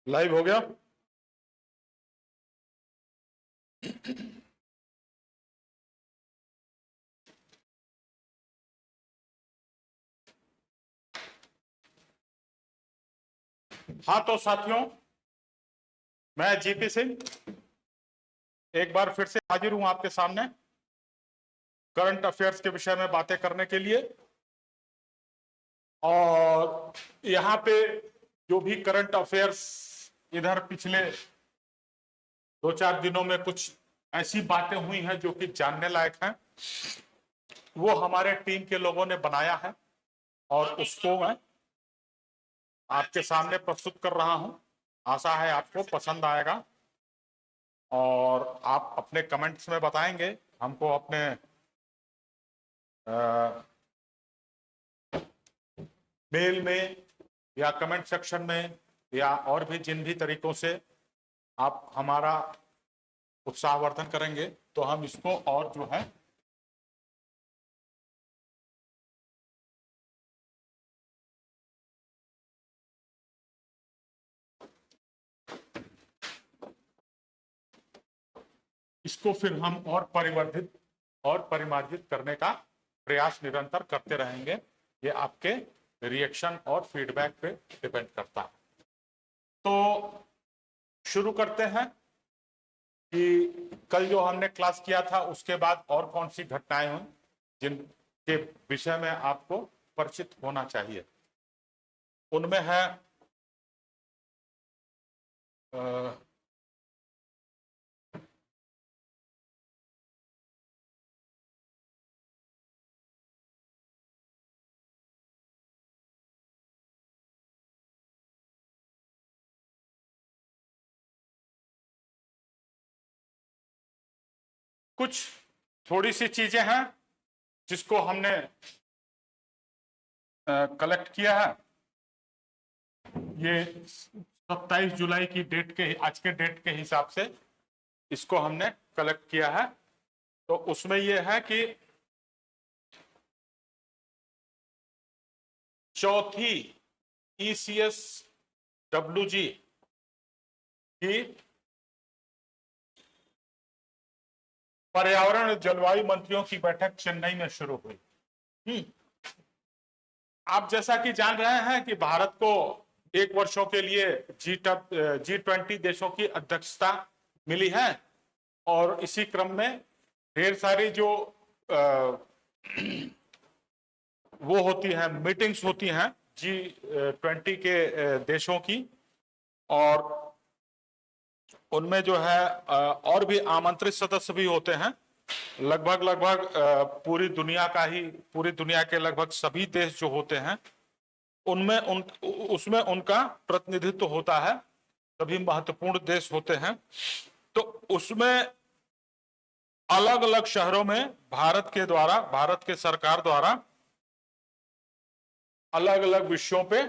Live हो गया। हाँ तो साथियों, मैं जीपी सिंह एक बार फिर से हाजिर हूं आपके सामने करंट अफेयर्स के विषय में बातें करने के लिए। और यहाँ पे जो भी करंट अफेयर्स इधर पिछले 2-4 दिनों में कुछ ऐसी बातें हुई हैं जो कि जानने लायक हैं, वो हमारे टीम के लोगों ने बनाया है और उसको मैं आपके सामने प्रस्तुत कर रहा हूं। आशा है आपको पसंद आएगा और आप अपने कमेंट्स में बताएंगे हमको, अपने मेल में या कमेंट सेक्शन में या और भी जिन भी तरीकों से आप हमारा उत्साहवर्धन करेंगे तो हम इसको और जो है इसको फिर हम और परिवर्धित और परिमार्जित करने का प्रयास निरंतर करते रहेंगे। ये आपके रिएक्शन और फीडबैक पे डिपेंड करता है। तो शुरू करते हैं कि कल जो हमने क्लास किया था उसके बाद और कौन सी घटनाएं हुई जिनके विषय में आपको परिचित होना चाहिए। उनमें है कुछ थोड़ी सी चीजें हैं जिसको हमने कलेक्ट किया है। ये 27 जुलाई की डेट के, आज के डेट के हिसाब से इसको हमने कलेक्ट किया है। तो उसमें यह है कि चौथी ECS WG की पर्यावरण जलवायु मंत्रियों की बैठक चेन्नई में शुरू हुई। आप जैसा कि जान रहे हैं कि भारत को 1 वर्षों के लिए G20 देशों की अध्यक्षता मिली है और इसी क्रम में ढेर सारी जो वो होती हैं, मीटिंग्स होती हैं G20 के देशों की, और उनमें जो है और भी आमंत्रित सदस्य भी होते हैं। लगभग पूरी दुनिया के लगभग सभी देश जो होते हैं उसमें उनका प्रतिनिधित्व होता है, सभी महत्वपूर्ण देश होते हैं। तो उसमें अलग अलग शहरों में भारत के सरकार द्वारा अलग अलग विषयों पे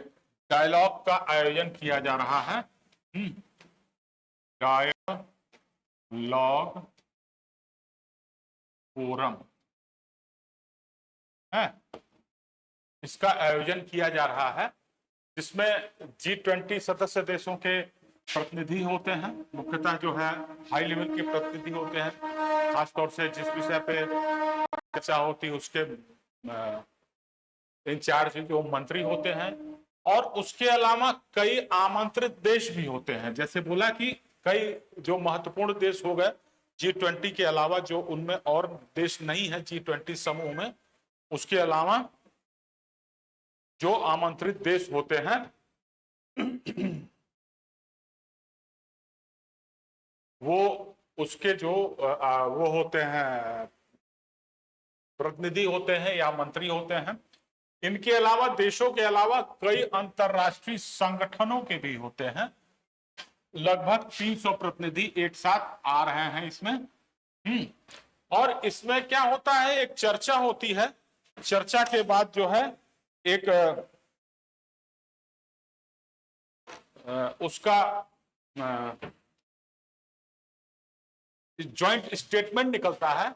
डायलॉग का आयोजन किया जा रहा है। डायलॉग फोरम है, इसका आयोजन किया जा रहा है जिसमें G20 सदस्य देशों के प्रतिनिधि होते हैं। मुख्यतः जो है हाई लेवल के प्रतिनिधि होते हैं, खासतौर से जिस विषय पे चर्चा होती है उसके इंचार्ज जो मंत्री होते हैं। और उसके अलावा कई आमंत्रित देश भी होते हैं। जैसे बोला कि कई जो महत्वपूर्ण देश हो गए G20 के अलावा, जो उनमें और देश नहीं है G20 समूह में, उसके अलावा जो आमंत्रित देश होते हैं वो उसके जो वो होते हैं, प्रतिनिधि होते हैं या मंत्री होते हैं। इनके अलावा देशों के अलावा कई अंतरराष्ट्रीय संगठनों के भी होते हैं। लगभग 300 प्रतिनिधि एक साथ आ रहे हैं इसमें। और इसमें क्या होता है, एक चर्चा होती है। चर्चा के बाद जो है एक उसका जॉइंट स्टेटमेंट निकलता है।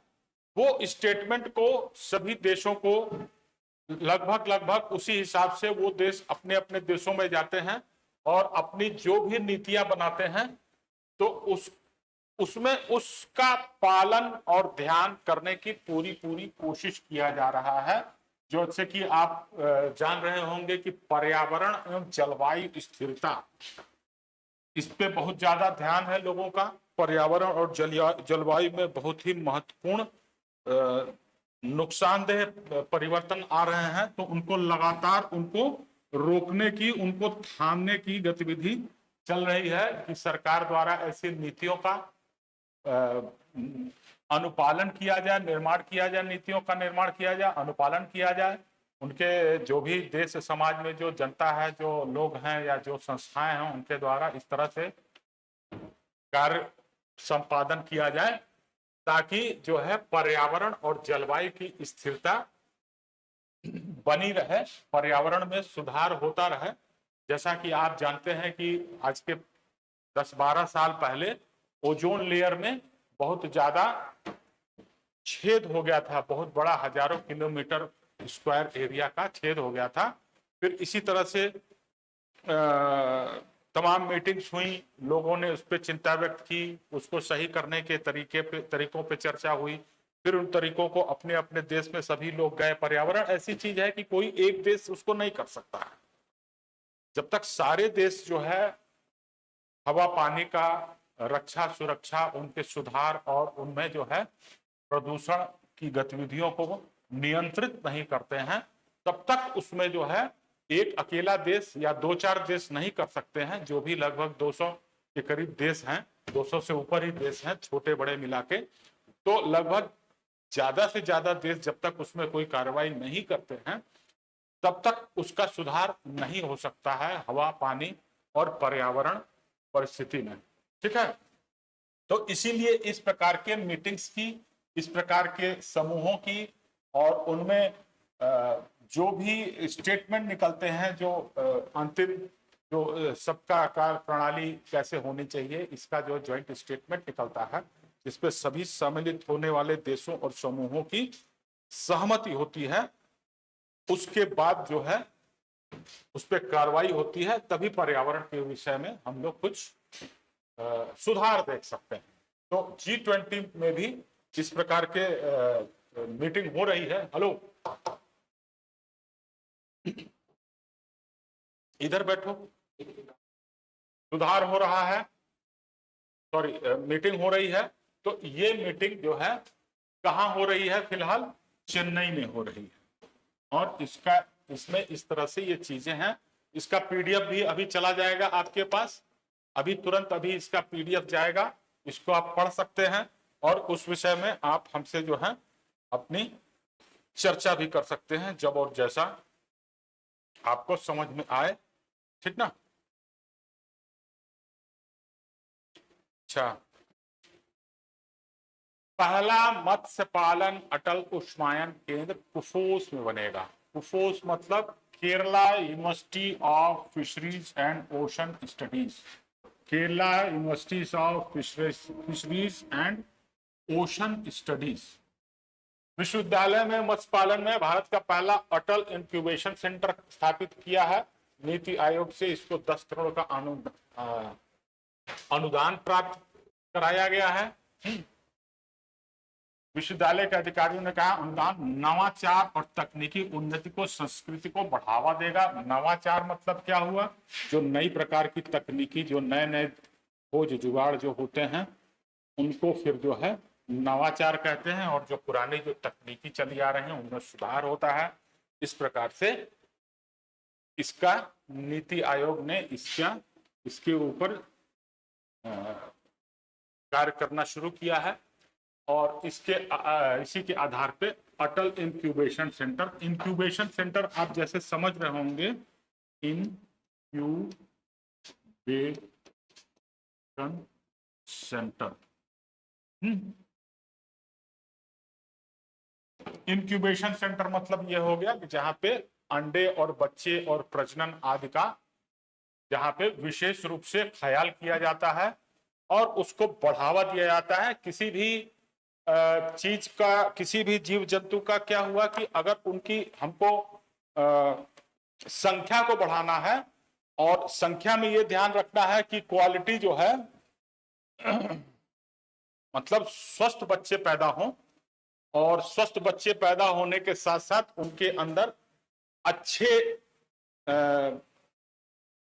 वो स्टेटमेंट को सभी देशों को लगभग उसी हिसाब से वो देश अपने अपने देशों में जाते हैं और अपनी जो भी नीतियां बनाते हैं तो उसमें उसका पालन और ध्यान करने की पूरी पूरी कोशिश किया जा रहा है। जैसे कि आप जान रहे होंगे कि पर्यावरण एवं जलवायु स्थिरता, इस पे बहुत ज्यादा ध्यान है लोगों का। पर्यावरण और जलवायु में बहुत ही महत्वपूर्ण नुकसानदेह परिवर्तन आ रहे हैं, तो उनको लगातार उनको रोकने की, उनको थामने की गतिविधि चल रही है कि सरकार द्वारा ऐसी नीतियों का अनुपालन किया जाए, निर्माण किया जाए, नीतियों का निर्माण किया जाए, अनुपालन किया जाए। उनके जो भी देश समाज में जो जनता है, जो लोग हैं या जो संस्थाएं हैं, उनके द्वारा इस तरह से कार्य संपादन किया जाए ताकि जो है पर्यावरण और जलवायु की स्थिरता बनी रहे, पर्यावरण में सुधार होता रहे। जैसा कि आप जानते हैं कि आज के 10-12 साल पहले ओजोन लेयर में बहुत ज्यादा छेद हो गया था, बहुत बड़ा, हजारों किलोमीटर स्क्वायर एरिया का छेद हो गया था। फिर इसी तरह से तमाम मीटिंग्स हुई, लोगों ने उस पर चिंता व्यक्त की, उसको सही करने के तरीकों पे चर्चा हुई। फिर उन तरीकों को अपने अपने देश में सभी लोग गए। पर्यावरण ऐसी चीज है कि कोई एक देश उसको नहीं कर सकता है। जब तक सारे देश जो है हवा पानी का रक्षा, सुरक्षा, उनके सुधार और उनमें जो है प्रदूषण की गतिविधियों को नियंत्रित नहीं करते हैं, तब तक उसमें जो है एक अकेला देश या 2-4 देश नहीं कर सकते हैं। जो भी लगभग 200 के करीब देश हैं, 200 से ऊपर ही देश हैं छोटे बड़े मिला के, तो लगभग ज्यादा से ज्यादा देश जब तक उसमें कोई कार्रवाई नहीं करते हैं तब तक उसका सुधार नहीं हो सकता है हवा पानी और पर्यावरण परिस्थिति में। ठीक है, तो इसीलिए इस प्रकार के मीटिंग्स की, इस प्रकार के समूहों की और उनमें जो भी स्टेटमेंट निकलते हैं, जो अंतिम जो सबका आकार प्रणाली कैसे होनी चाहिए, इसका जो ज्वाइंट स्टेटमेंट निकलता है जिसपे सभी सम्मिलित होने वाले देशों और समूहों की सहमति होती है, उसके बाद जो है उस पर कार्रवाई होती है, तभी पर्यावरण के विषय में हम लोग कुछ सुधार देख सकते हैं। तो G20 में भी इस प्रकार के मीटिंग हो रही है। हेलो, इधर बैठो। सुधार हो रहा है, सॉरी, मीटिंग हो रही है। तो ये मीटिंग जो है कहां हो रही है? फिलहाल चेन्नई में हो रही है। और इसमें इस तरह से ये चीजें हैं। इसका पीडीएफ भी अभी चला जाएगा आपके पास, अभी तुरंत अभी इसका पीडीएफ जाएगा, इसको आप पढ़ सकते हैं और उस विषय में आप हमसे जो है अपनी चर्चा भी कर सकते हैं जब और जैसा आपको समझ में आए। ठीक ना? अच्छा, पहला मत्स्य पालन अटल उष्मायन केंद्र कुफोस में बनेगा। कुफोस मतलब Kerala university of fisheries and ocean studies. Kerala university of fisheries and ocean studies विश्वविद्यालय में मत्स्य पालन में भारत का पहला अटल इंक्यूबेशन सेंटर स्थापित किया है। नीति आयोग से इसको 10 करोड़ का अनुदान प्राप्त कराया गया है। विश्वविद्यालय के अधिकारियों ने कहा अनुदान नवाचार और तकनीकी उन्नति को, संस्कृति को बढ़ावा देगा। नवाचार मतलब क्या हुआ? जो नई प्रकार की तकनीकी, जो नए नए खोज जुगाड़ जो होते हैं उनको फिर जो है नवाचार कहते हैं, और जो पुरानी जो तकनीकी चली आ रही है उनमें सुधार होता है। इस प्रकार से इसका नीति आयोग ने इसके ऊपर कार्य करना शुरू किया है और इसी के आधार पे अटल इंक्यूबेशन सेंटर आप जैसे समझ रहे होंगे, इंक्यूबेशन सेंटर। इंक्यूबेशन सेंटर मतलब यह हो गया कि जहां पे अंडे और बच्चे और प्रजनन आदि का जहां पे विशेष रूप से ख्याल किया जाता है और उसको बढ़ावा दिया जाता है। किसी भी चीज का, किसी भी जीव जंतु का क्या हुआ कि अगर उनकी हमको संख्या को बढ़ाना है और संख्या में ये ध्यान रखना है कि क्वालिटी जो है मतलब स्वस्थ बच्चे पैदा हों, और स्वस्थ बच्चे पैदा होने के साथ साथ उनके अंदर अच्छे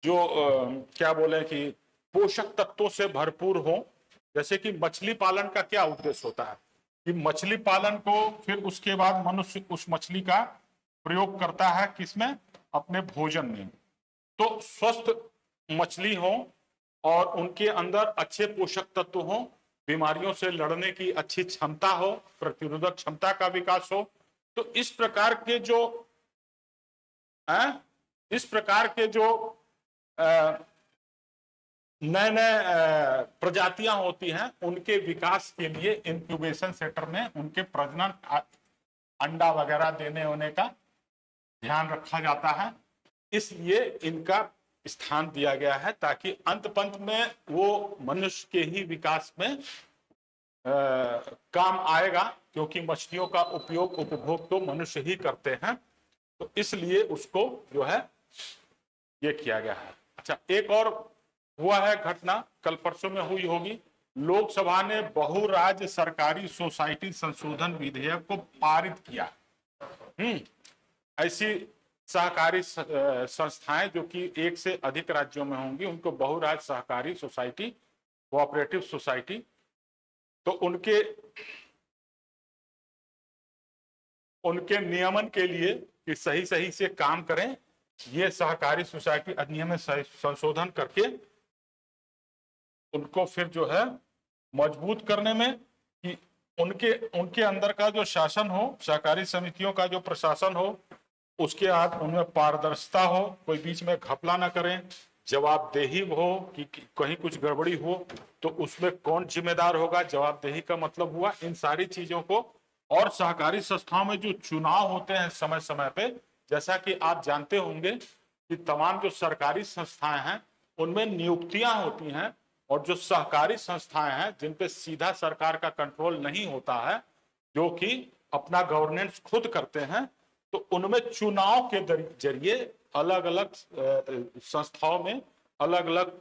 क्या बोले कि पोषक तत्वों से भरपूर हो। जैसे कि मछली पालन का क्या उद्देश्य होता है कि मछली पालन को फिर उसके बाद मनुष्य उस मछली का प्रयोग करता है किसमें, अपने भोजन में। तो स्वस्थ मछली हो और उनके अंदर अच्छे पोषक तत्व हो, बीमारियों से लड़ने की अच्छी क्षमता हो, प्रतिरोधक क्षमता का विकास हो। तो इस प्रकार के जो नए नए प्रजातियां होती हैं, उनके विकास के लिए इंक्यूबेशन सेंटर में उनके प्रजनन, अंडा वगैरह देने होने का ध्यान रखा जाता है। इसलिए इनका स्थान दिया गया है ताकि अंत पंत में वो मनुष्य के ही विकास में काम आएगा, क्योंकि मछलियों का उपयोग उपभोग तो मनुष्य ही करते हैं। तो इसलिए उसको जो है ये किया गया है। अच्छा, एक और हुआ है घटना, कल परसों में हुई होगी। लोकसभा ने बहुराज्य सरकारी सोसाइटी संशोधन विधेयक को पारित किया। ऐसी सहकारी संस्थाएं जो कि एक से अधिक राज्यों में होंगी, उनको बहुराज्य सहकारी सोसाइटी, कोऑपरेटिव सोसाइटी, तो उनके नियमन के लिए कि सही सही से काम करें, ये सहकारी सोसाइटी अधिनियम में संशोधन करके उनको फिर जो है मजबूत करने में, कि उनके अंदर का जो शासन हो, सहकारी समितियों का जो प्रशासन हो, उसके बाद उनमें पारदर्शिता हो, कोई बीच में घपला ना करें, जवाबदेही हो कि कहीं कुछ गड़बड़ी हो तो उसमें कौन जिम्मेदार होगा। जवाबदेही का मतलब हुआ इन सारी चीजों को। और सहकारी संस्थाओं में जो चुनाव होते हैं समय समय पे, जैसा कि आप जानते होंगे कि तमाम जो सरकारी संस्थाएं हैं उनमें नियुक्तियां होती हैं, और जो सहकारी संस्थाएं हैं जिन पे सीधा सरकार का कंट्रोल नहीं होता है, जो कि अपना गवर्नेंस खुद करते हैं, तो उनमें चुनाव के जरिए अलग अलग संस्थाओं में अलग अलग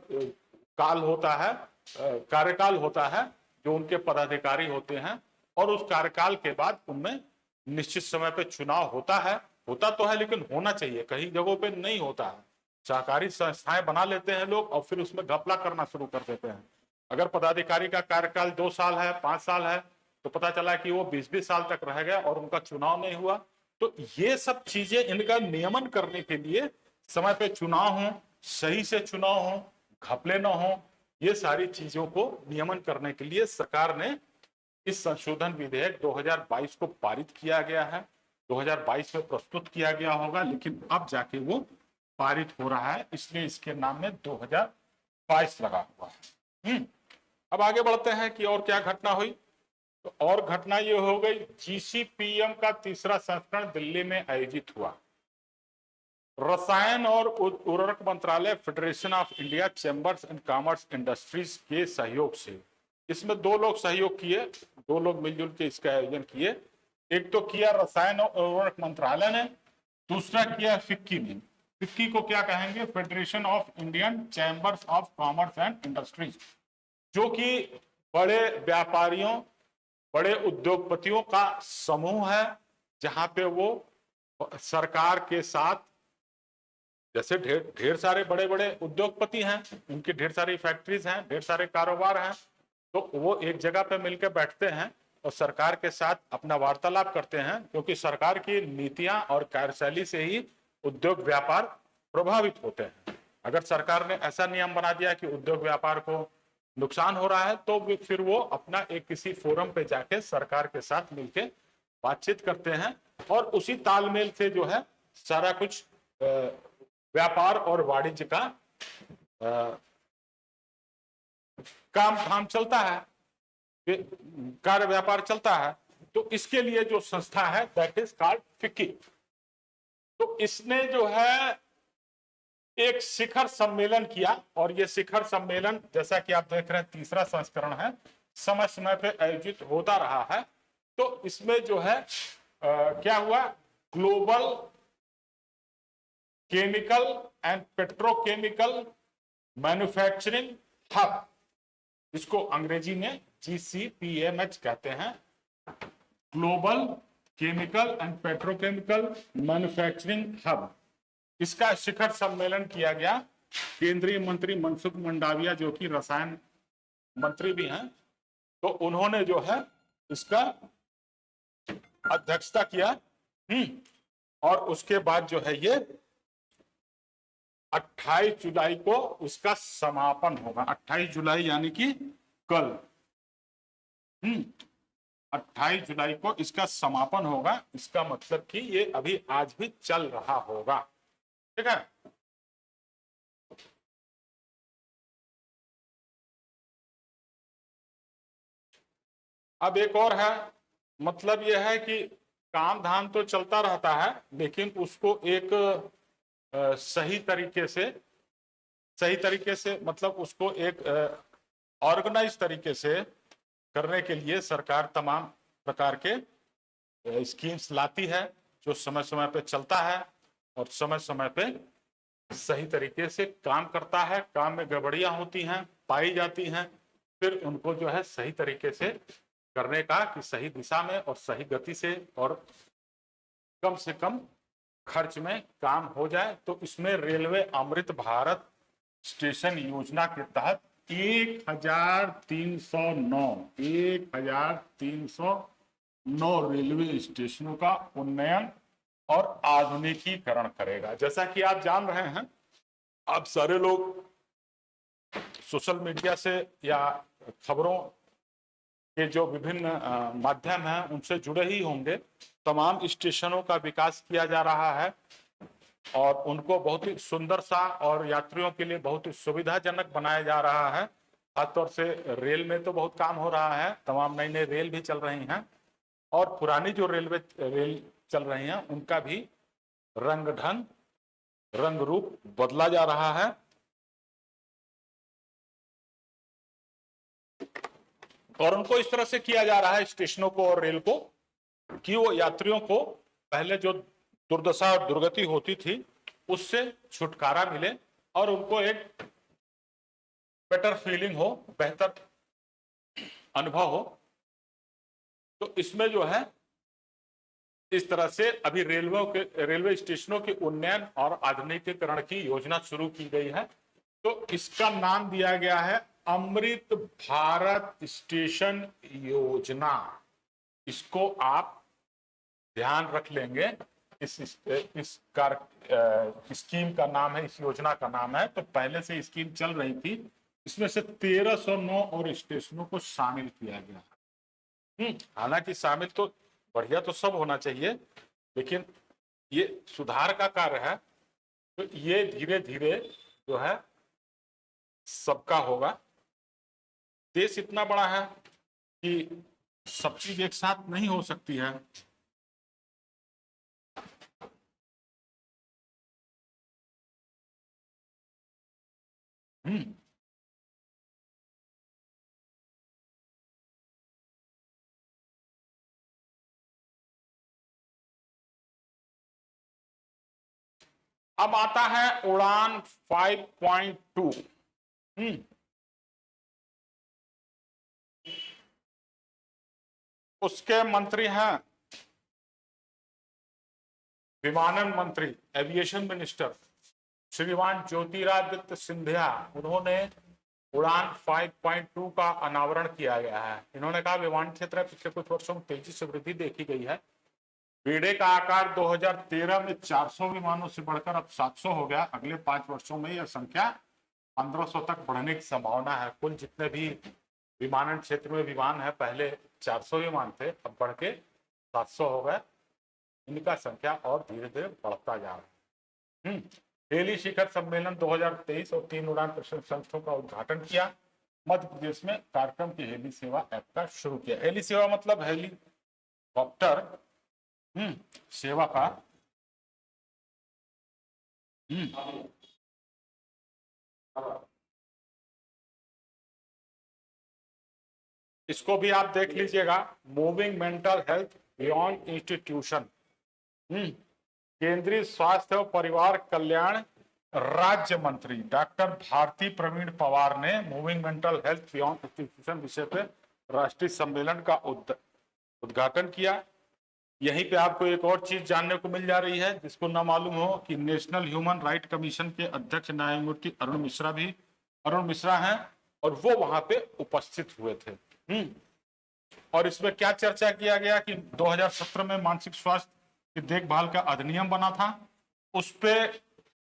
काल होता है, कार्यकाल होता है, जो उनके पदाधिकारी होते हैं, और उस कार्यकाल के बाद उनमें निश्चित समय पे चुनाव होता है। होता तो है लेकिन होना चाहिए, कई जगहों पे नहीं होता है। सहकारी संस्थाएं बना लेते हैं लोग और फिर उसमें घपला करना शुरू कर देते हैं। अगर पदाधिकारी का कार्यकाल 2 साल है, 5 साल है, तो पता चला कि वो 20-20 साल तक रह गया और उनका चुनाव नहीं हुआ। तो ये सब चीजें इनका नियमन करने के लिए समय पे चुनाव हो, सही से चुनाव हो, घपले न हो, ये सारी चीजों को नियमन करने के लिए सरकार ने इस संशोधन विधेयक 2022 को पारित किया गया है। 2022 में प्रस्तुत किया गया होगा, लेकिन अब जाके वो पारित हो रहा है, इसलिए इसके नाम में 2022 लगा हुआ है। अब आगे बढ़ते हैं कि और क्या घटना हुई। तो और घटना ये हो गई, जीसीपीएम का तीसरा संस्करण दिल्ली में आयोजित हुआ। रसायन और उर्वरक मंत्रालय, federation of India chambers and commerce industries के सहयोग से, इसमें 2 लोग सहयोग किए, 2 लोग मिलजुल के इसका आयोजन किए। एक तो किया रसायन और उर्वरक मंत्रालय ने, दूसरा किया फिक्की ने। फिक्की को क्या कहेंगे, federation of Indian chambers of commerce and industries, जो कि बड़े व्यापारियों, बड़े उद्योगपतियों का समूह है, जहां पे वो सरकार के साथ, जैसे ढेर सारे बड़े बड़े उद्योगपति हैं, उनकी ढेर सारी फैक्ट्रीज हैं, ढेर सारे कारोबार हैं, तो वो एक जगह पे मिलकर बैठते हैं और सरकार के साथ अपना वार्तालाप करते हैं, क्योंकि सरकार की नीतियां और कार्यशैली से ही उद्योग व्यापार प्रभावित होते हैं। अगर सरकार ने ऐसा नियम बना दिया कि उद्योग व्यापार को नुकसान हो रहा है, तो फिर वो अपना एक किसी फोरम पे जाके सरकार के साथ मिलकर बातचीत करते हैं, और उसी तालमेल से जो है सारा कुछ व्यापार और वाणिज्य का काम चलता है, कार्य व्यापार चलता है। तो इसके लिए जो संस्था है दैट इज कॉल्ड फिक्की। तो इसने जो है एक शिखर सम्मेलन किया, और ये शिखर सम्मेलन जैसा कि आप देख रहे हैं तीसरा संस्करण है, समय समय पे आयोजित होता रहा है। तो इसमें जो है क्या हुआ, global chemical and petrochemical manufacturing hub, इसको अंग्रेजी में GCPMH कहते हैं, global chemical and petrochemical manufacturing hub. इसका शिखर सम्मेलन किया गया। केंद्रीय मंत्री मनसुख मंडाविया जो कि रसायन मंत्री भी हैं, तो उन्होंने जो है इसका अध्यक्षता किया। और उसके बाद जो है ये 28 जुलाई को उसका समापन होगा। 28 जुलाई यानी कि कल 28 जुलाई को इसका समापन होगा। इसका मतलब कि ये अभी आज भी चल रहा होगा। ठीक है। अब एक और है, मतलब यह है कि काम धाम तो चलता रहता है, लेकिन उसको एक सही तरीके से मतलब उसको एक ऑर्गेनाइज तरीके से करने के लिए सरकार तमाम प्रकार के स्कीम्स लाती है, जो समय समय पे चलता है और समय समय पे सही तरीके से काम करता है। काम में गड़बड़ियां होती हैं, पाई जाती हैं, फिर उनको जो है सही तरीके से करने का, कि सही दिशा में और सही गति से और कम से कम खर्च में काम हो जाए। तो इसमें रेलवे अमृत भारत स्टेशन योजना के तहत 1309 रेलवे स्टेशनों का उन्नयन और आधुनिकीकरण करेगा। जैसा कि आप जान रहे हैं, आप सारे लोग सोशल मीडिया से या खबरों के जो विभिन्न माध्यम हैं उनसे जुड़े ही होंगे। तमाम स्टेशनों का विकास किया जा रहा है और उनको बहुत ही सुंदर सा और यात्रियों के लिए बहुत ही सुविधाजनक बनाया जा रहा है। खासतौर से रेल में तो बहुत काम हो रहा है, तमाम नई नई रेल भी चल रही हैं और पुरानी जो रेल चल रही हैं उनका भी रंग ढंग रंग रूप बदला जा रहा है। और उनको इस तरह से किया जा रहा है, स्टेशनों को और रेल को, कि वो यात्रियों को पहले जो दुर्दशा और दुर्गति होती थी उससे छुटकारा मिले और उनको एक बेटर फीलिंग हो, बेहतर अनुभव हो। तो इसमें जो है इस तरह से अभी रेलवे स्टेशनों के उन्नयन और आधुनिकीकरण की योजना शुरू की गई है। तो इसका नाम दिया गया है अमृत भारत स्टेशन योजना। इसको आप ध्यान रख लेंगे। इस स्कीम का नाम है, इस योजना का नाम है। तो पहले से स्कीम चल रही थी, इसमें से 1309 और स्टेशनों को शामिल किया गया। हालांकि शामिल तो बढ़िया तो सब होना चाहिए, लेकिन ये सुधार का कार्य है। तो ये धीरे धीरे जो है सबका होगा। देश इतना बड़ा है कि सब चीज एक साथ नहीं हो सकती है। अब आता है उड़ान 5.2। उसके मंत्री हैं विमानन मंत्री, एविएशन मिनिस्टर श्रीमान ज्योतिरादित्य सिंधिया। उन्होंने उड़ान 5.2 का अनावरण किया गया है। इन्होंने कहा विमान क्षेत्र में पिछले कुछ वर्षों में तेजी से वृद्धि देखी गई है। बेड़े का आकार 2013 में 400 विमानों से बढ़कर अब 700 हो गया। अगले 5 वर्षों में यह संख्या 1500 तक बढ़ने की संभावना है। कुल जितने भी विमानन क्षेत्र में विमान है, पहले 400 विमान थे, अब बढ़ के 700 हो गए। इनका संख्या और धीरे धीरे बढ़ता जा रहा है। हेली शिखर सम्मेलन 2023 और 3 उड़ान प्रशिक्षण संस्थाओं का उद्घाटन किया। मध्य प्रदेश में कार्यक्रम की हेली सेवा ऐप का शुरू किया। हेली सेवा मतलब हेलीकॉप्टर सेवा का इसको भी आप देख लीजिएगा। Moving mental health beyond institution. केंद्रीय स्वास्थ्य और परिवार कल्याण राज्य मंत्री डॉक्टर भारती प्रवीण पवार ने moving mental health beyond institution विषय पे राष्ट्रीय सम्मेलन का उद्घाटन किया। यहीं पे आपको एक और चीज जानने को मिल जा रही है जिसको ना मालूम हो कि नेशनल ह्यूमन राइट कमीशन के अध्यक्ष न्यायमूर्ति अरुण मिश्रा हैं और वो वहां पे उपस्थित हुए थे। और इसमें क्या चर्चा किया गया कि 2017 में मानसिक स्वास्थ्य की देखभाल का अधिनियम बना था, उस पे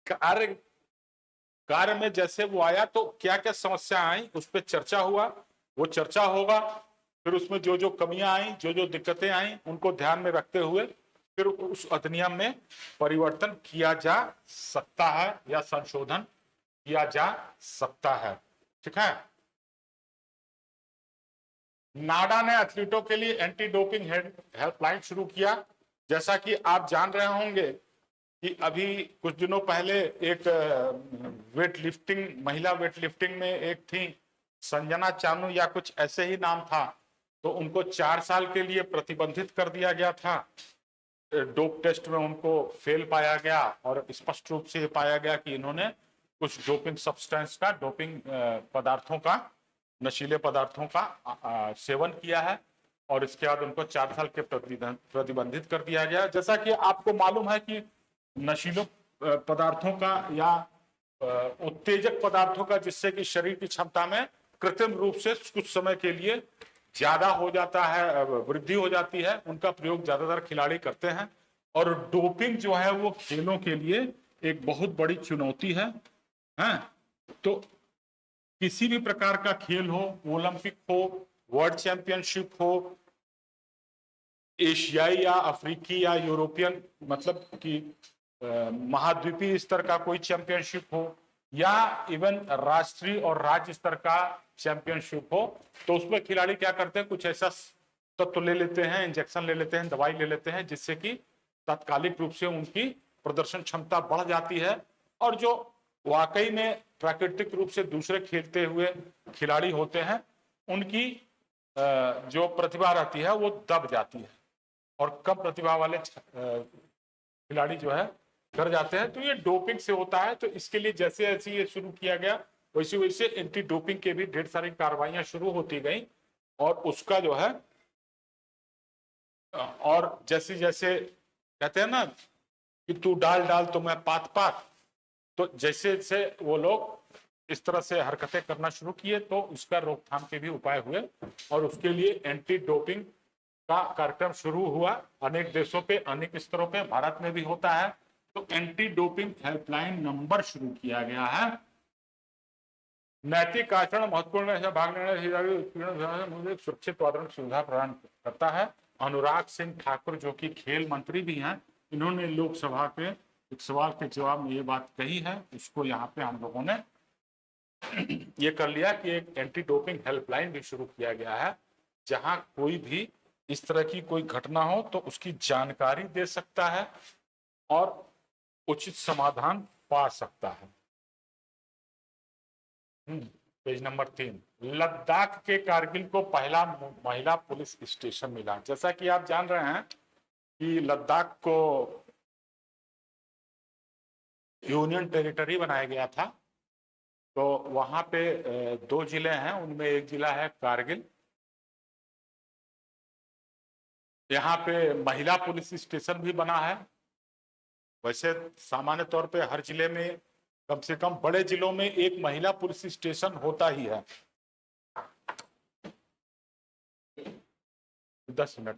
कार्य में जैसे वो आया तो क्या क्या समस्या आई उस पर चर्चा हुआ, वो चर्चा होगा। फिर उसमें जो जो कमियां आई, जो जो दिक्कतें आई, उनको ध्यान में रखते हुए फिर उस अधिनियम में परिवर्तन किया जा सकता है या संशोधन किया जा सकता है। ठीक है। नाडा ने एथलीटों के लिए एंटी डोपिंग हेल्पलाइन शुरू किया। जैसा कि आप जान रहे होंगे कि अभी कुछ दिनों पहले एक महिला वेटलिफ्टिंग में एक थी संजना चानू या कुछ ऐसे ही नाम था, तो उनको 4 साल के लिए प्रतिबंधित कर दिया गया था। डोप टेस्ट में उनको फेल पाया गया और स्पष्ट रूप से पाया गया कि इन्होंने कुछ डोपिंग सब्सटेंस का, डोपिंग पदार्थों का, नशीले पदार्थों का सेवन किया है और इसके बाद उनको 4 साल के प्रतिबंधित कर दिया गया। जैसा कि आपको मालूम है कि नशीले पदार्थों का या उत्तेजक पदार्थों का जिससे कि शरीर की क्षमता में कृत्रिम रूप से कुछ समय के लिए ज्यादा हो जाता है, वृद्धि हो जाती है, उनका प्रयोग ज्यादातर खिलाड़ी करते हैं। और डोपिंग जो है वो खेलों के लिए एक बहुत बड़ी चुनौती है। तो किसी भी प्रकार का खेल हो, ओलंपिक हो, वर्ल्ड चैंपियनशिप हो, एशियाई या अफ्रीकी या यूरोपियन मतलब कि महाद्वीपीय स्तर का कोई चैंपियनशिप हो या इवन राष्ट्रीय और राज्य स्तर का चैंपियनशिप हो, तो उसमें खिलाड़ी क्या करते हैं, कुछ ऐसा तत्व ले लेते हैं, इंजेक्शन ले लेते हैं, दवाई ले लेते हैं, जिससे कि तात्कालिक रूप से उनकी प्रदर्शन क्षमता बढ़ जाती है और जो वाकई में प्राकृतिक रूप से दूसरे खेलते हुए खिलाड़ी होते हैं उनकी जो प्रतिभा रहती है वो दब जाती है और कम प्रतिभा वाले खिलाड़ी जो है कर जाते हैं। तो ये डोपिंग से होता है। तो इसके लिए जैसे जैसे ये शुरू किया गया वैसे वैसे एंटी डोपिंग के भी ढेर सारी कार्रवाइयां शुरू होती गई और उसका जो है और जैसे जैसे कहते हैं ना कि तू डाल डाल तो मैं पात पात, तो जैसे जैसे वो लोग इस तरह से हरकतें करना शुरू किए तो उसका रोकथाम के भी उपाय हुए और उसके लिए एंटी डोपिंग का कार्यक्रम शुरू हुआ अनेक देशों पे, अनेक स्तरों पे, भारत में भी होता है। तो एंटी डोपिंग हेल्पलाइन नंबर शुरू किया गया है। नैतिक आचरण महत्वपूर्ण भाग लेना सुरक्षित वातावरण सुविधा प्रदान करता है। अनुराग सिंह ठाकुर जो कि खेल मंत्री भी हैं, इन्होंने लोकसभा के एक सवाल के जवाब में ये बात कही है, उसको यहाँ पे हम लोगों ने ये कर लिया कि एक एंटी डोपिंग हेल्पलाइन भी शुरू किया गया है जहां कोई भी इस तरह की कोई घटना हो तो उसकी जानकारी दे सकता है और उचित समाधान पा सकता है। पेज नंबर 3, लद्दाख के कारगिल को पहला महिला पुलिस स्टेशन मिला। जैसा कि आप जान रहे हैं कि लद्दाख को यूनियन टेरिटरी बनाया गया था, तो वहां पे 2 जिले हैं, उनमें एक जिला है कारगिल। यहाँ पे महिला पुलिस स्टेशन भी बना है। वैसे सामान्य तौर पे हर जिले में कम से कम बड़े जिलों में एक महिला पुलिस स्टेशन होता ही है। 10 मिनट।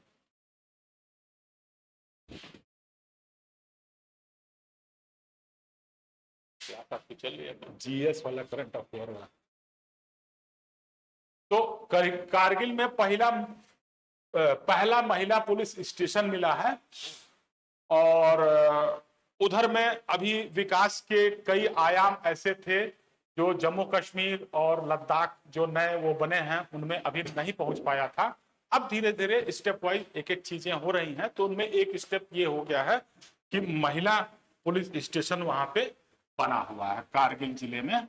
चलिए जीएस वाला करंट अफेयर वाला। तो कारगिल में पहला महिला पुलिस स्टेशन मिला है और उधर में अभी विकास के कई आयाम ऐसे थे जो जम्मू कश्मीर और लद्दाख जो नए वो बने हैं उनमें अभी नहीं पहुंच पाया था। अब धीरे धीरे स्टेप वाइज एक एक चीजें हो रही हैं, तो उनमें एक स्टेप ये हो गया है कि महिला पुलिस स्टेशन वहां पे बना हुआ है कारगिल जिले में।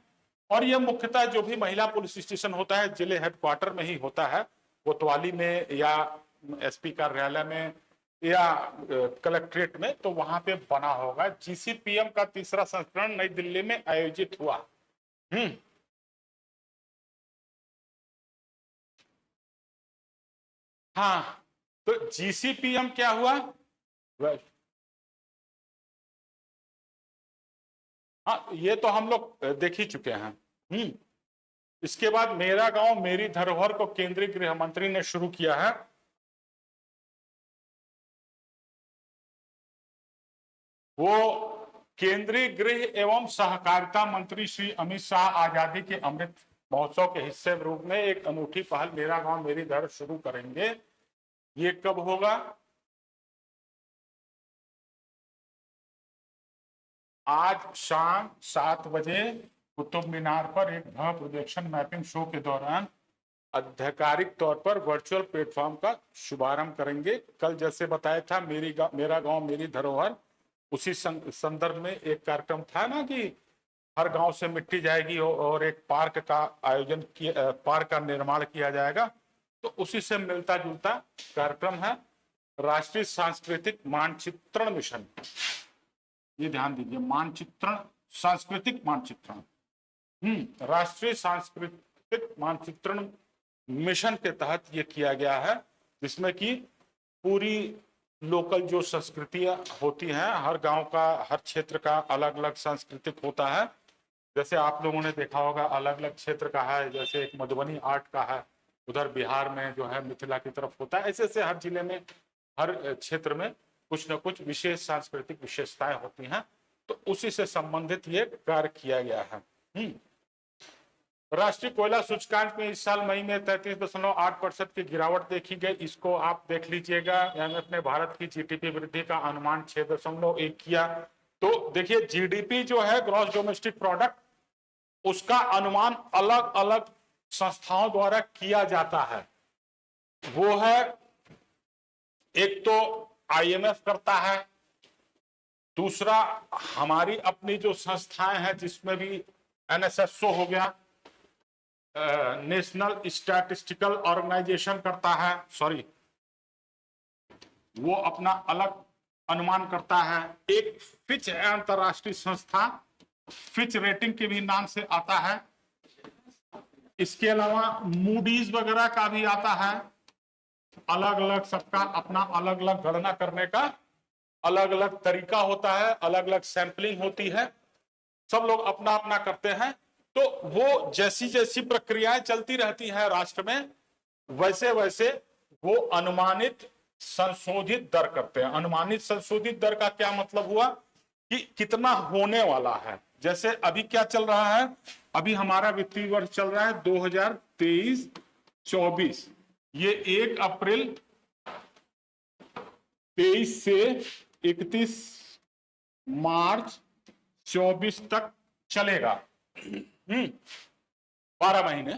और यह मुख्यतः जो भी महिला पुलिस स्टेशन होता है जिले हेडक्वार्टर में ही होता है, कोतवाली में या एसपी कार्यालय में या कलेक्ट्रेट में, तो वहां पे बना होगा। जीसीपीएम का तीसरा संस्करण नई दिल्ली में आयोजित हुआ। हाँ, तो जीसीपीएम क्या हुआ? हाँ, ये तो हम लोग देख ही चुके हैं। इसके बाद मेरा गांव मेरी धरोहर को केंद्रीय गृह मंत्री ने शुरू किया है। वो केंद्रीय गृह एवं सहकारिता मंत्री श्री अमित शाह आजादी के अमृत महोत्सव के हिस्से रूप में एक अनूठी पहल मेरा गांव मेरी धर शुरू करेंगे। ये कब होगा? आज शाम 7 बजे कुतुब मीनार पर एक भव्य प्रोजेक्शन मैपिंग शो के दौरान आधिकारिक तौर पर वर्चुअल प्लेटफॉर्म का शुभारंभ करेंगे। कल जैसे बताया था मेरा गांव मेरी धरोहर, उसी संदर्भ में एक कार्यक्रम था ना कि हर गांव से मिट्टी जाएगी और एक पार्क का आयोजन किया, पार्क का निर्माण किया जाएगा। तो उसी से मिलता जुलता कार्यक्रम है राष्ट्रीय सांस्कृतिक मानचित्रण मिशन। ये ध्यान दीजिए, मानचित्रण, सांस्कृतिक मानचित्रण, राष्ट्रीय सांस्कृतिक मानचित्रण मिशन के तहत ये किया गया है, जिसमें कि पूरी लोकल जो संस्कृतियां होती हैं, हर गांव का, हर क्षेत्र का अलग अलग सांस्कृतिक होता है। जैसे आप लोगों ने देखा होगा अलग अलग क्षेत्र का है, जैसे एक मधुबनी आर्ट का है, उधर बिहार में जो है मिथिला की तरफ होता है। ऐसे ऐसे हर जिले में, हर क्षेत्र में कुछ न कुछ विशेष सांस्कृतिक विशेषताएं होती हैं। तो उसी से संबंधित ये कार्य किया गया है। राष्ट्रीय कोयला सूचकांक में इस साल मई में 33.8% की गिरावट देखी गई। इसको आप देख लीजिएगा। IMF ने भारत की जीडीपी वृद्धि का अनुमान 6.1 किया। तो देखिए, जीडीपी जो है, ग्रॉस डोमेस्टिक प्रोडक्ट, उसका अनुमान अलग अलग संस्थाओं द्वारा किया जाता है। वो है, एक तो IMF करता है, दूसरा हमारी अपनी जो संस्थाएं हैं, जिसमें भी NSSO हो गया, नेशनल स्टैटिस्टिकल ऑर्गेनाइजेशन करता है, सॉरी, वो अपना अलग अनुमान करता है। एक फिच है, अंतरराष्ट्रीय संस्था, फिच रेटिंग के भी नाम से आता है। इसके अलावा मूडीज वगैरह का भी आता है। अलग अलग, सबका अपना अलग अलग गणना करने का अलग अलग तरीका होता है, अलग अलग सैंपलिंग होती है, सब लोग अपना अपना करते हैं। तो वो जैसी जैसी प्रक्रियाएं चलती रहती हैं राष्ट्र में, वैसे वैसे वो अनुमानित संशोधित दर करते हैं। अनुमानित संशोधित दर का क्या मतलब हुआ कि कितना होने वाला है। जैसे अभी क्या चल रहा है, अभी हमारा वित्तीय वर्ष चल रहा है 2023-24। ये 1 अप्रैल 23 से 31 मार्च 24 तक चलेगा, 12 महीने।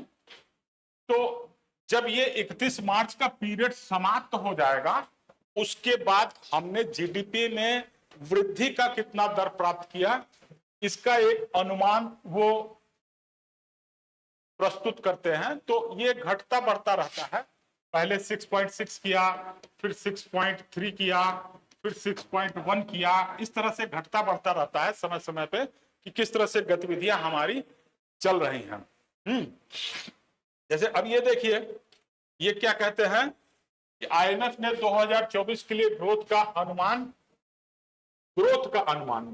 तो जब ये 31 मार्च का पीरियड समाप्त हो जाएगा, उसके बाद हमने जीडीपी में वृद्धि का कितना दर प्राप्त किया, इसका एक अनुमान वो प्रस्तुत करते हैं। तो ये घटता बढ़ता रहता है। पहले 6.6 किया, फिर 6.3 किया, फिर 6.1 किया। इस तरह से घटता बढ़ता रहता है समय समय पे कि किस तरह से गतिविधियां हमारी चल रही हैं। जैसे अब ये देखिए, ये क्या कहते हैं कि IMF ने 2024 के लिए ग्रोथ का अनुमान,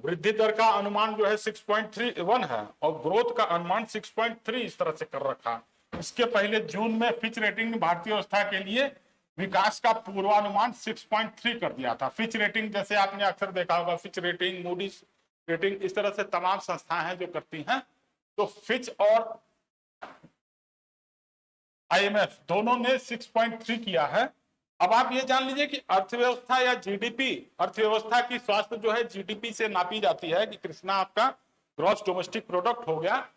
वृद्धि दर का अनुमान जो है 6.31 है, और ग्रोथ का अनुमान 6.3 इस तरह से कर रखा। इसके पहले जून में फिच रेटिंग ने भारतीय अवस्था के लिए विकास का पूर्वानुमान 6.3 कर दिया था। फिच रेटिंग जैसे आपने अक्सर देखा होगा, फिच रेटिंग, मूडीज रेटिंग, इस तरह से तमाम संस्थाएं हैं जो करती हैं। तो फिच और IMF दोनों ने 6.3 किया है। अब आप ये जान लीजिए कि अर्थव्यवस्था या जीडीपी, अर्थव्यवस्था की स्वास्थ्य जो है जीडीपी से नापी जाती है कि कृष्णा आपका ग्रॉस डोमेस्टिक प्रोडक्ट हो गया।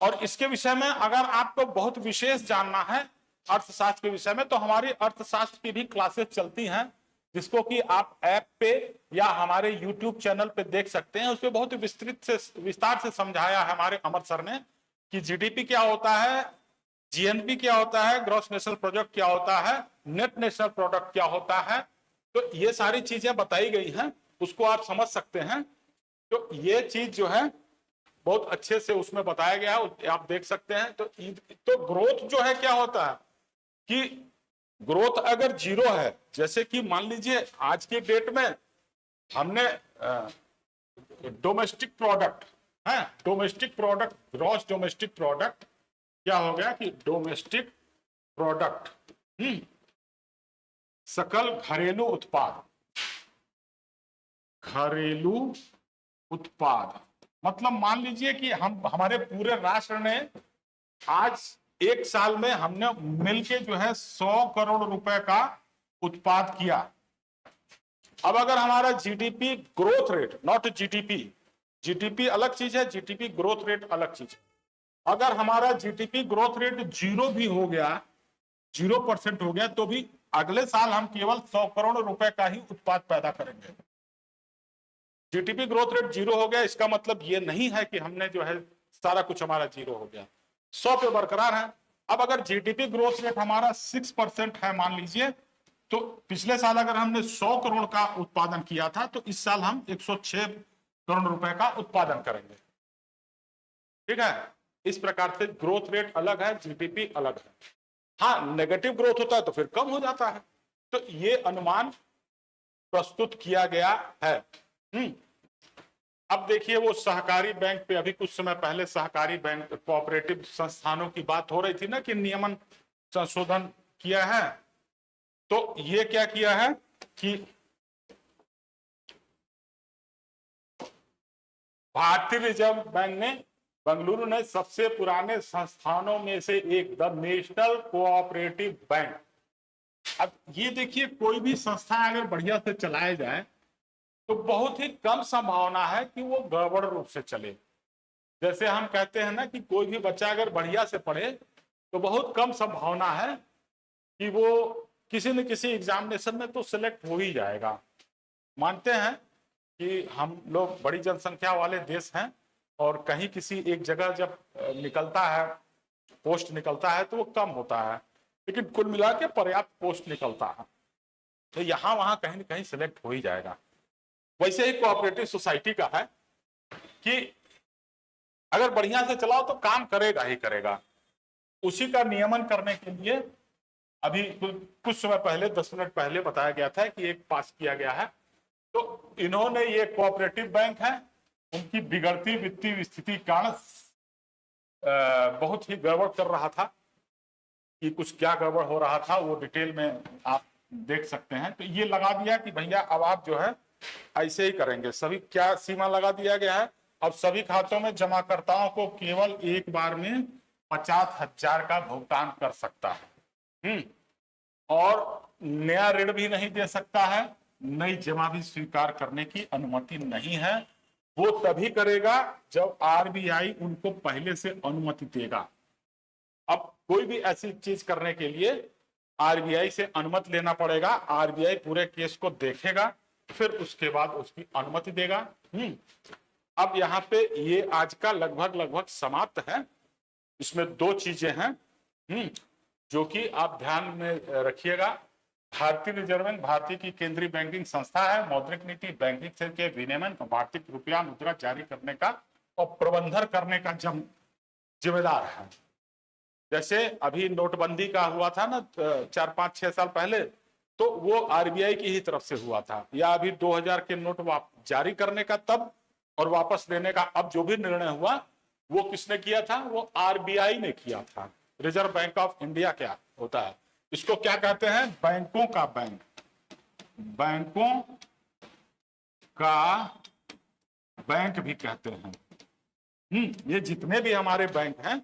और इसके विषय में अगर आपको बहुत विशेष जानना है अर्थशास्त्र के विषय में, तो हमारी अर्थशास्त्र की भी क्लासेस चलती हैं, जिसको कि आप ऐप पे या हमारे यूट्यूब चैनल पे देख सकते हैं। उसमें बहुत विस्तार से समझाया है हमारे अमर सर ने कि जीडीपी क्या होता है, GNP क्या होता है, ग्रॉस नेशनल प्रोडक्ट क्या होता है, नेट नेशनल प्रोडक्ट क्या होता है, तो ये सारी चीजें बताई गई हैं, उसको आप समझ सकते हैं। तो ये चीज जो है बहुत अच्छे से उसमें बताया गया है, आप देख सकते हैं। तो ग्रोथ जो है क्या होता है कि ग्रोथ अगर जीरो है, जैसे कि मान लीजिए आज के डेट में हमने डोमेस्टिक प्रोडक्ट है, domestic product, gross domestic product क्या हो गया कि डोमेस्टिक प्रोडक्ट, सकल घरेलू उत्पाद, घरेलू उत्पाद मतलब मान लीजिए कि हमारे पूरे राष्ट्र ने आज एक साल में हमने मिलके जो है 100 करोड़ रुपए का उत्पाद किया। अब अगर हमारा GDP growth rate, not GDP, GDP अलग चीज है, जीडीपी ग्रोथ रेट अलग चीज है। अगर हमारा जीडीपी ग्रोथ रेट जीरो भी हो गया, 0% हो गया, तो भी अगले साल हम केवल 100 करोड़ रुपए का ही उत्पाद पैदा करेंगे। जीडीपी ग्रोथ रेट जीरो हो गया, इसका मतलब ये नहीं है कि हमने जो है सारा कुछ हमारा जीरो हो गया, 100 पे बरकरार है। अब अगर जीडीपी ग्रोथ रेट हमारा 6% है मान लीजिए, तो पिछले साल अगर हमने 100 करोड़ का उत्पादन किया था, तो इस साल हम 106 करोड़ रुपए का उत्पादन करेंगे। ठीक है, इस प्रकार से ग्रोथ रेट अलग है, जीडीपी अलग है। हाँ, नेगेटिव ग्रोथ होता है तो फिर कम हो जाता है। तो ये अनुमान प्रस्तुत किया गया है। अब देखिए वो सहकारी बैंक पे अभी कुछ समय पहले सहकारी बैंक, कोऑपरेटिव संस्थानों की बात हो रही थी ना कि नियमन संशोधन किया है। तो ये क्या किया है कि भारतीय रिजर्व बैंक ने बेंगलुरु ने सबसे पुराने संस्थानों में से एक, द नेशनल कोऑपरेटिव बैंक। अब ये देखिए कोई भी संस्था अगर बढ़िया से चलाया जाए तो बहुत ही कम संभावना है कि वो गड़बड़ रूप से चले। जैसे हम कहते हैं ना कि कोई भी बच्चा अगर बढ़िया से पढ़े तो बहुत कम संभावना है कि वो किसी न किसी एग्जामिनेशन में तो सिलेक्ट हो ही जाएगा। मानते हैं कि हम लोग बड़ी जनसंख्या वाले देश हैं और कहीं किसी एक जगह जब निकलता है, पोस्ट निकलता है तो वो कम होता है, लेकिन कुल मिला के पर्याप्त पोस्ट निकलता है, तो यहां वहां कहीं न कहीं सिलेक्ट हो ही जाएगा। वैसे ही कोऑपरेटिव सोसाइटी का है कि अगर बढ़िया से चलाओ तो काम करेगा ही करेगा। उसी का नियमन करने के लिए अभी कुछ समय पहले, 10 मिनट पहले बताया गया था कि एक पास किया गया है। तो इन्होंने, ये कोऑपरेटिव बैंक है, उनकी बिगड़ती वित्तीय स्थिति के कारण बहुत ही गड़बड़ कर रहा था। कि कुछ क्या गड़बड़ हो रहा था वो डिटेल में आप देख सकते हैं। तो ये लगा दिया कि भैया अब आप जो है ऐसे ही करेंगे। सभी क्या सीमा लगा दिया गया है, अब सभी खातों में जमाकर्ताओं को केवल एक बार में 50,000 का भुगतान कर सकता है। और नया ऋण भी नहीं दे सकता है, नई जमा भी स्वीकार करने की अनुमति नहीं है। वो तभी करेगा जब आरबीआई उनको पहले से अनुमति देगा। अब कोई भी ऐसी चीज करने के लिए आरबीआई से अनुमति लेना पड़ेगा। आरबीआई पूरे केस को देखेगा, फिर उसके बाद उसकी अनुमति देगा। अब यहाँ पे ये आज का लगभग समाप्त है। इसमें 2 चीजें हैं जो कि आप ध्यान में रखिएगा। भारतीय रिजर्व बैंक भारतीय की केंद्रीय बैंकिंग संस्था है। मौद्रिक नीति, बैंकिंग क्षेत्र के विनियमन, भारतीय रुपया मुद्रा जारी करने का और प्रबंधन करने का जिम्मेदार है। जैसे अभी नोटबंदी का हुआ था ना 4-5-6 साल पहले, तो वो आरबीआई की ही तरफ से हुआ था। या अभी 2000 के नोट जारी करने का तब और वापस लेने का अब जो भी निर्णय हुआ वो किसने किया था? वो आरबीआई ने किया था। रिजर्व बैंक ऑफ इंडिया क्या होता है, इसको क्या कहते हैं? बैंकों का बैंक, बैंकों का बैंक भी कहते हैं। ये जितने भी हमारे बैंक हैं,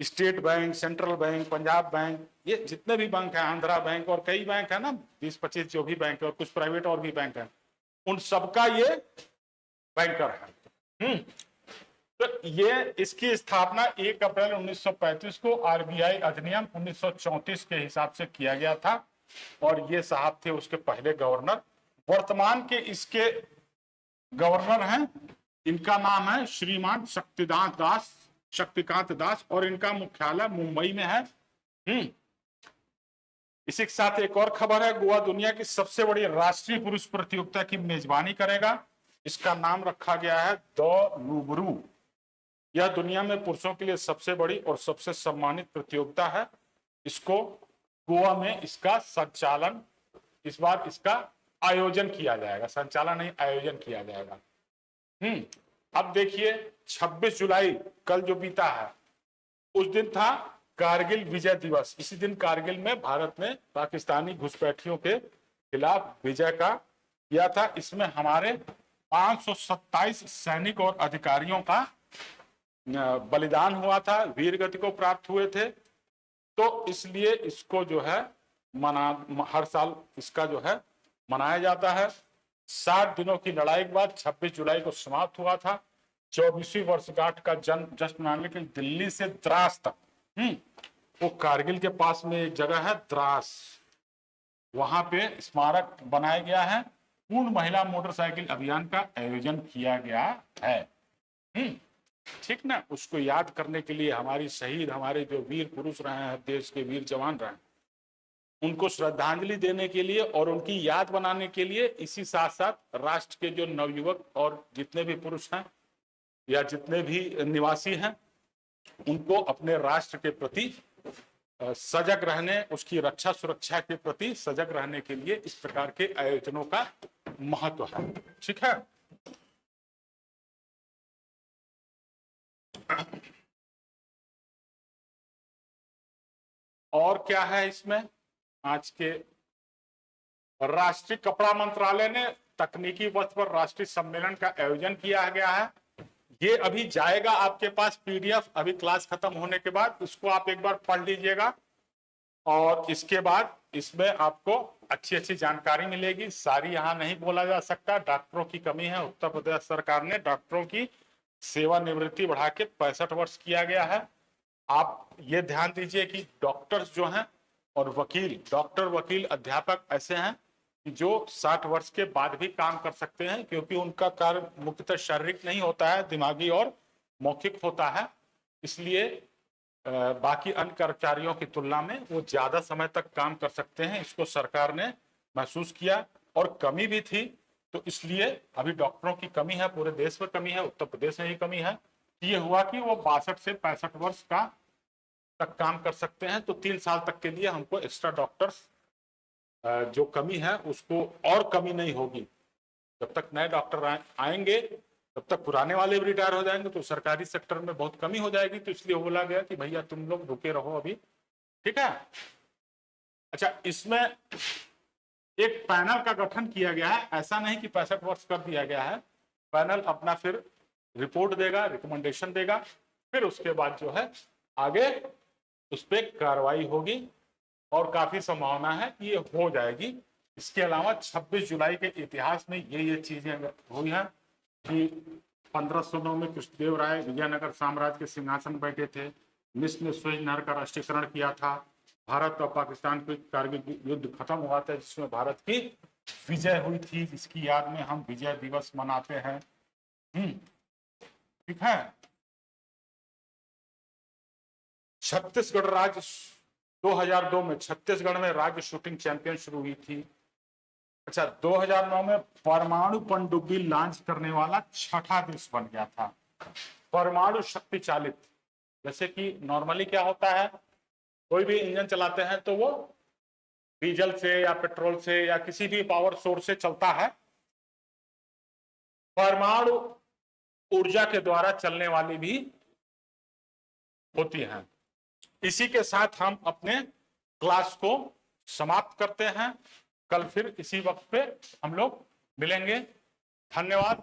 state bank, central bank, Punjab bank, ये जितने भी बैंक हैं, आंध्रा बैंक और कई बैंक है ना, 20-25 जो भी बैंक है और कुछ प्राइवेट और भी बैंक है, उन सबका ये बैंकर है। तो ये इसकी स्थापना 1 अप्रैल 1935 को आरबीआई अधिनियम 1934 के हिसाब से किया गया था और ये साहब थे उसके पहले गवर्नर। वर्तमान के इसके गवर्नर हैं, इनका नाम है श्रीमान शक्तिकांत दास और इनका मुख्यालय मुंबई में है। इसी के साथ एक और खबर है, गोवा दुनिया की सबसे बड़ी राष्ट्रीय पुरुष प्रतियोगिता की मेजबानी करेगा। इसका नाम रखा गया है द रूबरू। यह दुनिया में पुरुषों के लिए सबसे बड़ी और सबसे सम्मानित प्रतियोगिता है। इसको गोवा में इसका संचालन, इस बार इसका आयोजन किया जाएगा, संचालन नहीं आयोजन किया जाएगा। अब देखिए 26 जुलाई कल जो बीता है, उस दिन था कारगिल विजय दिवस। इसी दिन कारगिल में भारत ने पाकिस्तानी घुसपैठियों के खिलाफ विजय का किया था। इसमें हमारे 527 सैनिक और अधिकारियों का बलिदान हुआ था, वीर गति को प्राप्त हुए थे। तो इसलिए इसको जो है हर साल इसका जो है मनाया जाता है। 7 दिनों की लड़ाई के बाद 26 जुलाई को समाप्त हुआ था। 24वीं वर्षगांठ का जश्न मनाने के लिए दिल्ली से द्रास तक, वो कारगिल के पास में एक जगह है द्रास, वहां पे स्मारक बनाया गया है। पूर्ण महिला मोटरसाइकिल अभियान का आयोजन किया गया है। ठीक ना, उसको याद करने के लिए हमारी शहीद, हमारे जो वीर पुरुष रहे हैं, देश के वीर जवान रहे हैं, उनको श्रद्धांजलि देने के लिए और उनकी याद बनाने के लिए इसी साथ साथ राष्ट्र के जो नवयुवक और जितने भी पुरुष हैं या जितने भी निवासी हैं, उनको अपने राष्ट्र के प्रति सजग रहने, उसकी रक्षा सुरक्षा के प्रति सजग रहने के लिए इस प्रकार के आयोजनों का महत्व है। ठीक है, और क्या है इसमें, आज के राष्ट्रीय कपड़ा मंत्रालय ने तकनीकी वर्ष पर राष्ट्रीय सम्मेलन का आयोजन किया गया है। ये अभी जाएगा आपके पास पीडीएफ, अभी क्लास खत्म होने के बाद इसको आप एक बार पढ़ लीजिएगा और इसके बाद इसमें आपको अच्छी अच्छी जानकारी मिलेगी। सारी यहाँ नहीं बोला जा सकता, डॉक्टरों की कमी है। उत्तर प्रदेश सरकार ने डॉक्टरों की सेवानिवृत्ति बढ़ा के 65 वर्ष किया गया है। आप ये ध्यान दीजिए कि डॉक्टर्स जो हैं और वकील, डॉक्टर वकील अध्यापक ऐसे हैं जो 60 वर्ष के बाद भी काम कर सकते हैं, क्योंकि उनका कार्य मुख्यतः शारीरिक नहीं होता है, दिमागी और मौखिक होता है। इसलिए बाकी अन्य कर्मचारियों की तुलना में वो ज्यादा समय तक काम कर सकते हैं। इसको सरकार ने महसूस किया और कमी भी थी, तो इसलिए अभी डॉक्टरों की कमी है, पूरे देश में कमी है, उत्तर प्रदेश में ही कमी है। ये हुआ कि वो 62 से 65 वर्ष का तक काम कर सकते हैं। तो 3 साल तक के लिए हमको एक्स्ट्रा डॉक्टर्स जो कमी है उसको और कमी नहीं होगी। जब तक नए डॉक्टर आएंगे तब तक पुराने वाले भी रिटायर हो जाएंगे, तो सरकारी सेक्टर में बहुत कमी हो जाएगी। तो इसलिए बोला गया कि भैया तुम लोग रुके रहो अभी, ठीक है। अच्छा, इसमें एक पैनल का गठन किया गया है, ऐसा नहीं कि 65 वर्ष कर दिया गया है। पैनल अपना फिर रिपोर्ट देगा, रिकमेंडेशन देगा, फिर उसके बाद जो है आगे उस पर कार्रवाई होगी और काफी संभावना है कि ये हो जाएगी। इसके अलावा 26 जुलाई के इतिहास में ये चीजें हुई हैं कि 1509 में कृष्णदेव राय विजयनगर साम्राज्य के सिंहासन बैठे थे। मिस्र ने सुएज नहर का राष्ट्रीयकरण किया था। भारत और पाकिस्तान के कारगिल युद्ध खत्म हुआ था, जिसमें भारत की विजय हुई थी, जिसकी याद में हम विजय दिवस मनाते हैं। ठीक है। छत्तीसगढ़ राज्य 2002 में छत्तीसगढ़ में राज्य शूटिंग चैंपियन शुरू हुई थी। अच्छा, 2009 में परमाणु पनडुब्बी लॉन्च करने वाला 6ठा देश बन गया था। परमाणु शक्ति चालित, जैसे कि नॉर्मली क्या होता है, कोई भी इंजन चलाते हैं तो वो डीजल से या पेट्रोल से या किसी भी पावर सोर्स से चलता है। परमाणु ऊर्जा के द्वारा चलने वाली भी होती हैं। इसी के साथ हम अपने क्लास को समाप्त करते हैं। कल फिर इसी वक्त पे हम लोग मिलेंगे। धन्यवाद।